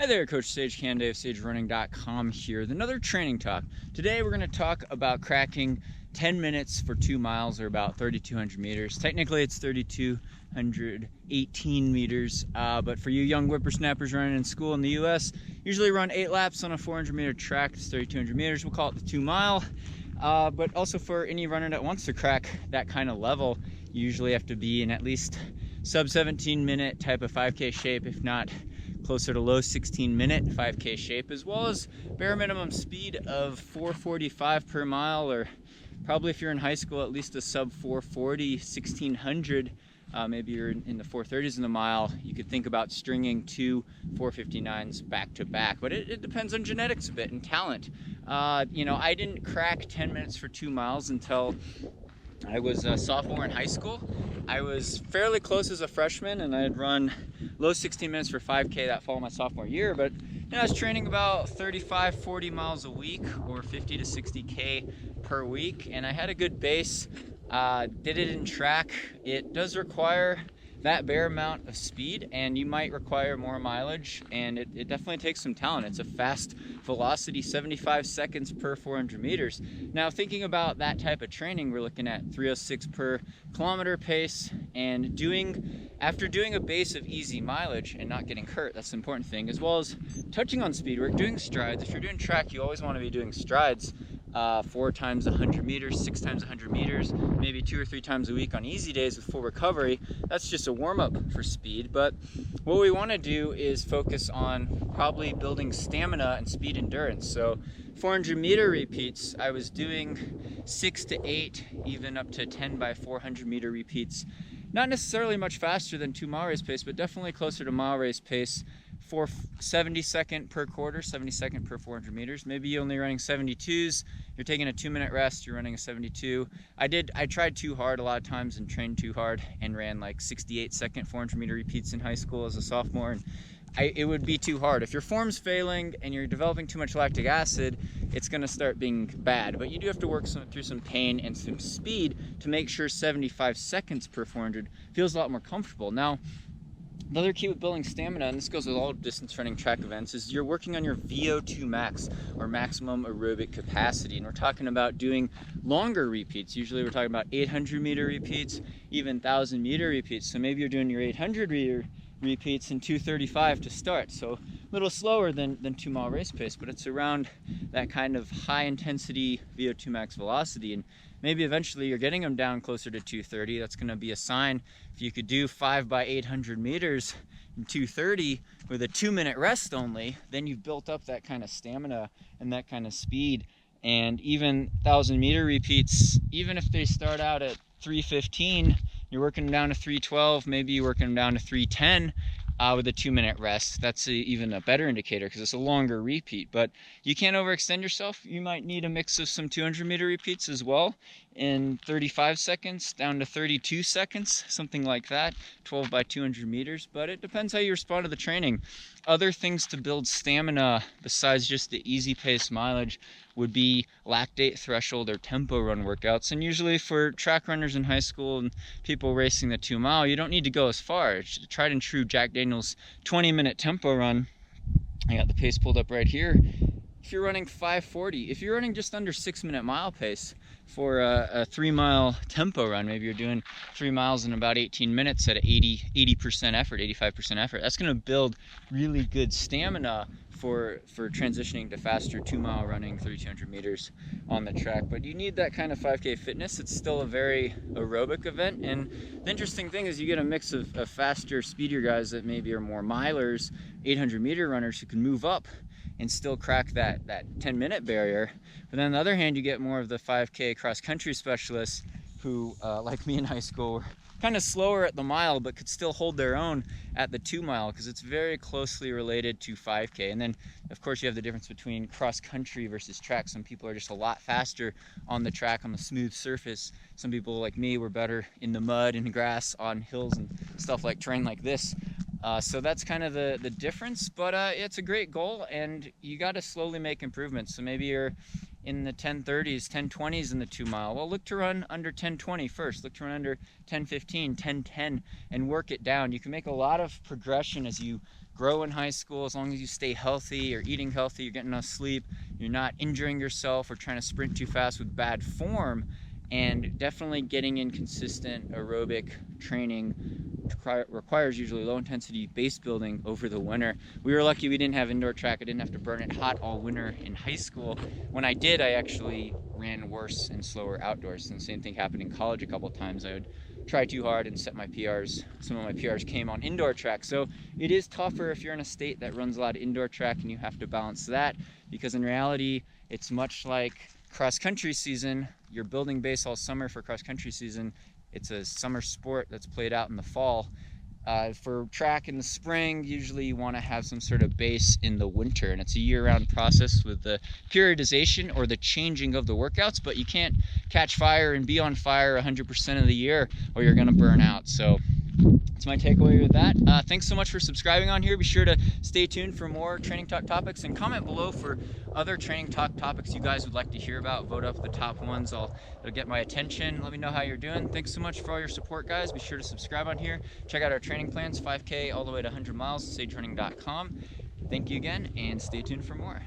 Hi there, Coach Sage, Canaday of SageRunning.com here with another training talk. Today we're going to talk about cracking 10 minutes for 2 miles, or about 3,200 meters. Technically it's 3,218 meters, but for you young whippersnappers running in school in the US, usually run 8 laps on a 400-meter track. It's 3,200 meters. We'll call it the 2 mile. But also for any runner that wants to crack that kind of level, you usually have to be in at least sub 17-minute type of 5K shape, if not closer to low 16-minute 5K shape, as well as bare minimum speed of 445 per mile, or probably if you're in high school, at least a sub 440, 1600. Maybe you're in the 430s in the mile. You could think about stringing 2 459s back to back, but it depends on genetics a bit and talent. I didn't crack 10 minutes for 2 miles until I was a sophomore in high school. I was fairly close as a freshman, and I had run low 16 minutes for 5K that fall my sophomore year, but I was training about 35-40 miles a week, or 50 to 60K per week, and I had a good base. Did it in track. It does require that bare amount of speed, and you might require more mileage, and it definitely takes some talent. It's a fast velocity, 75 seconds per 400 meters. Now, thinking about that type of training, we're looking at 306 per kilometer pace, and after doing a base of easy mileage and not getting hurt, that's the important thing, as well as touching on speed work, doing strides. If you're doing track, you always want to be doing strides. 4 times 100 meters, 6 times 100 meters, maybe 2 or 3 times a week on easy days with full recovery. That's just a warm-up for speed. But what we want to do is focus on probably building stamina and speed endurance. So 400 meter repeats, I was doing 6 to 8, even up to 10 by 400 meter repeats. Not necessarily much faster than 2 mile race pace, but definitely closer to mile race pace. For 70 second per quarter, 70 second per 400 meters. Maybe you're only running 72s. You're taking a 2-minute rest. You're running a 72. I tried too hard a lot of times and trained too hard and ran like 68 second 400 meter repeats in high school as a sophomore. And it would be too hard. If your form's failing and you're developing too much lactic acid, it's going to start being bad. But you do have to work through some pain and some speed to make sure 75 seconds per 400 feels a lot more comfortable. Now, the other key with building stamina, and this goes with all distance running track events, is you're working on your VO2 max, or maximum aerobic capacity. And we're talking about doing longer repeats. Usually we're talking about 800 meter repeats, even 1,000 meter repeats. So maybe you're doing your 800 meter repeats in 2:35 to start. So a little slower than 2 mile race pace, but it's around that kind of high intensity VO2 max velocity. And maybe eventually you're getting them down closer to 2:30. That's going to be a sign. If you could do 5 by 800 meters in 2:30 with a 2-minute rest only, then you've built up that kind of stamina and that kind of speed. And even 1,000 meter repeats, even if they start out at 3:15, you're working them down to 3:12, maybe you're working them down to 3:10 with a 2-minute rest. That's even a better indicator because it's a longer repeat. But you can't overextend yourself. You might need a mix of some 200 meter repeats as well in 35 seconds down to 32 seconds, something like that, 12 by 200 meters. But it depends how you respond to the training. Other things to build stamina besides just the easy pace mileage would be lactate threshold or tempo run workouts. And usually for track runners in high school and people racing the 2 mile, you don't need to go as far. It's a tried and true Jack Daniels 20-minute tempo run. I got the pace pulled up right here. If you're running 5:40, if you're running just under 6-minute mile pace for a 3 mile tempo run, maybe you're doing 3 miles in about 18 minutes at 80% effort, 85% effort, that's going to build really good stamina for transitioning to faster 2 mile running, 3,200 meters on the track. But you need that kind of 5K fitness. It's still a very aerobic event, and the interesting thing is you get a mix of faster, speedier guys that maybe are more milers, 800 meter runners who can move up and still crack that 10-minute barrier. But then on the other hand, you get more of the 5K cross-country specialists who, like me in high school, were kind of slower at the mile but could still hold their own at the 2 mile because it's very closely related to 5K. And then, of course, you have the difference between cross-country versus track. Some people are just a lot faster on the track, on the smooth surface. Some people, like me, were better in the mud and grass on hills and stuff like terrain like this. So that's kind of the difference, but it's a great goal, and you got to slowly make improvements. So maybe you're in the 10:30s, 10:20s in the 2 mile. Well, look to run under 10:20 first. Look to run under 10:15, 10:10, and work it down. You can make a lot of progression as you grow in high school as long as you stay healthy, you're eating healthy, you're getting enough sleep, you're not injuring yourself or trying to sprint too fast with bad form, and definitely getting in consistent aerobic training requires usually low intensity base building over the winter. We were lucky we didn't have indoor track. I didn't have to burn it hot all winter in high school. When I did, I actually ran worse and slower outdoors. And the same thing happened in college a couple times. I would try too hard and set my PRs. Some of my PRs came on indoor track. So it is tougher if you're in a state that runs a lot of indoor track and you have to balance that, because in reality, it's much like cross-country season. You're building base all summer for cross-country season. It's a summer sport that's played out in the fall. For track in the spring, usually you want to have some sort of base in the winter, and it's a year-round process with the periodization or the changing of the workouts, but you can't catch fire and be on fire 100% of the year or you're going to burn out. So that's my takeaway with that. Thanks so much for subscribing on here. Be sure to stay tuned for more training talk topics, and comment below for other training talk topics you guys would like to hear about. Vote up the top ones. It'll get my attention. Let me know how you're doing. Thanks so much for all your support, guys. Be sure to subscribe on here. Check out our training plans, 5K all the way to 100 miles, sagerunning.com. Thank you again, and stay tuned for more.